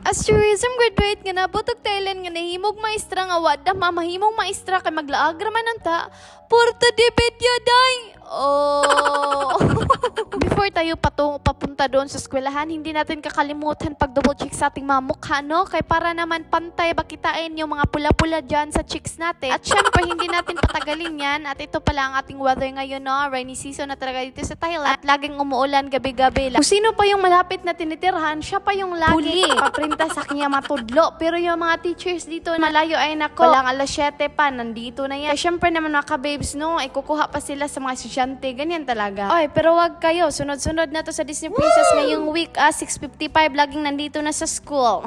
As tourism graduate nga na butog Thailand nga nahimog maestra nga wad na mamahimong maestra kay maglaag raman anta. Porta debit yaday. Oh. Before tayo papunta doon sa eskwelahan, hindi natin kakalimutan pag-double check sa ating mga mukha, no? Kaya para naman pantay bakitain yung mga pula-pula dyan sa cheeks natin. At syempre, hindi natin patagalin yan. At ito pala ang ating weather ngayon, no? Rainy season na talaga dito sa Thailand. At laging umuulan gabi-gabi. Kung sino pa yung malapit na tinitirhan, siya pa yung lagi huli paprinta sa kanya matudlo. Pero yung mga teachers dito malayo ay nako. Walang alas 7 pa, nandito na yan. Kaya syempre naman mga kababes, no? Ay kukuha pa sila sa mga estudyante. Ganyan talaga. Oy, pero wag kayo. Sunod-sunod na to sa Disney Princess ngayong week. 6:55, laging nandito na sa school.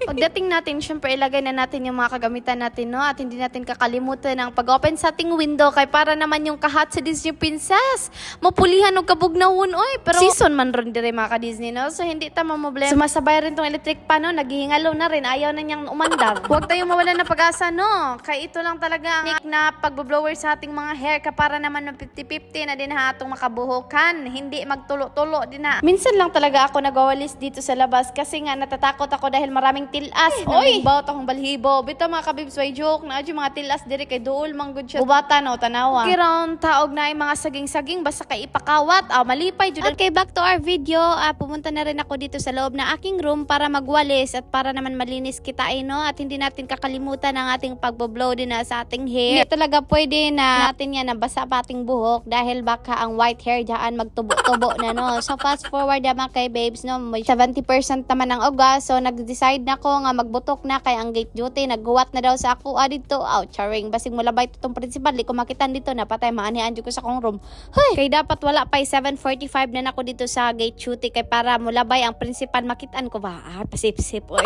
Pagdating natin, syempre ilagay na natin yung mga kagamitan natin, no? At hindi natin kakalimutan ang pag-open sa ating window. Kay para naman yung kahat sa Disney Princess. Mapulihan o kabugnawon, oy. Pero season man rin dire mga ka-Disney, no? So hindi ta mamoblema. Sumasabay rin tong electric pan, no? Naghihingalo na rin. Ayaw na niyang umandar. Huwag tayong mawalan ng pag-asa, no? Kay ito lang talaga ang na pag-blower sa ating mga hair. Para naman ng 50-50 na din ha atong makabuhukan. Hindi magtulo-tulo din ha. Minsan lang talaga ako nagawalis dito sa labas kasi nga natatakot ako dahil maraming tilas. Oy! Bawat akong balhibo. Bito mga kabibs, way joke na adyo mga tilas diri kay duol manggod siya. Bubata no tanawa. Kiron taog na ay mga saging-saging basta kay ipakawat. Malipay jud. Okay, back to our video. Pumunta na rin ako dito sa loob ng aking room para magwalis at para naman malinis kita no at hindi natin kakalimutan ang ating pagbo-blow din na sa ating hair. Hindi talaga pwede na natin yan nabasa pa ating buhok dahil baka ang white hair dyan magtubo-tubo na no. So fast forward naman kay babes no, may 70% naman ang uga. So nag-decide na ko nga magbutok na kay ang gate duty nagguwat na daw sa ako dito. Charing basig mo labay itong principal di ko makitan dito na patay maanihan ko sa akong room. Hoy, kay dapat wala pa 7:45 na nako dito sa gate duty kay para mo labay ang principal makitan ko ba. Pasip-sip oy.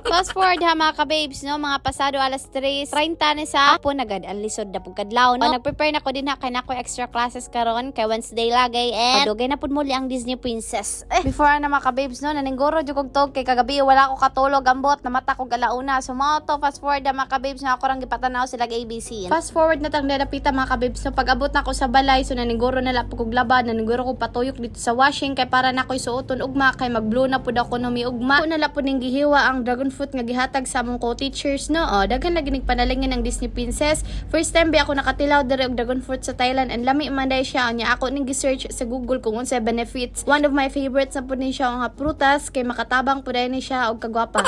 Fast forward ha mga ka-babes no, mga pasado alas 3:30 na sa hapon agad ang lisod na pagkadlaw no. Nag-prepare na ko din ha kay nako extra classes karon kay Wednesday lagay and padugay na pud muli ang Disney Princess. Before na mga ka-babes no, naninggoro jud kog tog kay kagabi wala ko katulog ambot na mata ko galauna. So mga to fast forward na mga ka-babes na ako rang gipatanaw sila ABC. Fast forward na tang dadapita mga ka-babes no, pag-abot na ako sa balay so naninggoro na la kog labad, naninggoro ko patuyok dito sa washing kay para na ko'y suoton ugma kay mag-blow na pud ako no miugma. Una la pud ning gihiwa ang dragon fruit nga gihatag sa among co-teachers no. Daghan lagi nagpanalangin ang Disney Princess. First time ba ako nakatilaw diri og dragon fruit sa Thailand and lami man day siya nya ako ning gi-search sa Google kung unsa benefits. One of my favorites na pud ni siya nga prutas kay makatabang pud ni siya og kagwapa.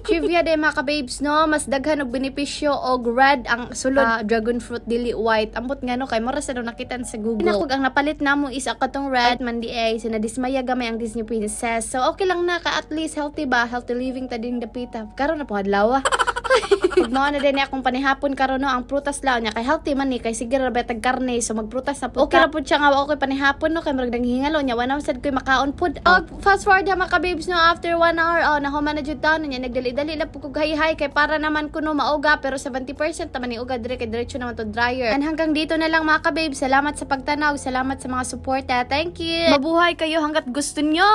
Trivia day mga ka-babes no, mas daghan og benepisyo og red ang sulod dragon fruit dili white. Ambot nga no kay mura sa daw nakitan sa Google. Pinakog ang napalit namo is katong red man di ay sinadismaya gamay ang Disney Princess. So okay lang na ka at least healthy ba, healthy living ta din dapita. Karon na po adlaw. Pagmao na din akong panihapon karon no, ang prutas lang niya kay healthy man ni kay sige ra betag karne so magprutas na pud. Okay ra pud siya nga okay panihapon no kay murag hingalo niya wala sad koy makaon pud. Fast forward ha mga ka-babes no, after 1 hour nahuman na jud taon niya nagdali-dali lang pud kog hay-hay kay para naman kuno mauga pero 70% naman ni uga dire kay diretso naman to dryer. And hanggang dito na lang mga ka-babes. Salamat sa pagtanaw, salamat sa mga suporta. Thank you. Mabuhay kayo hangga't gusto nyo.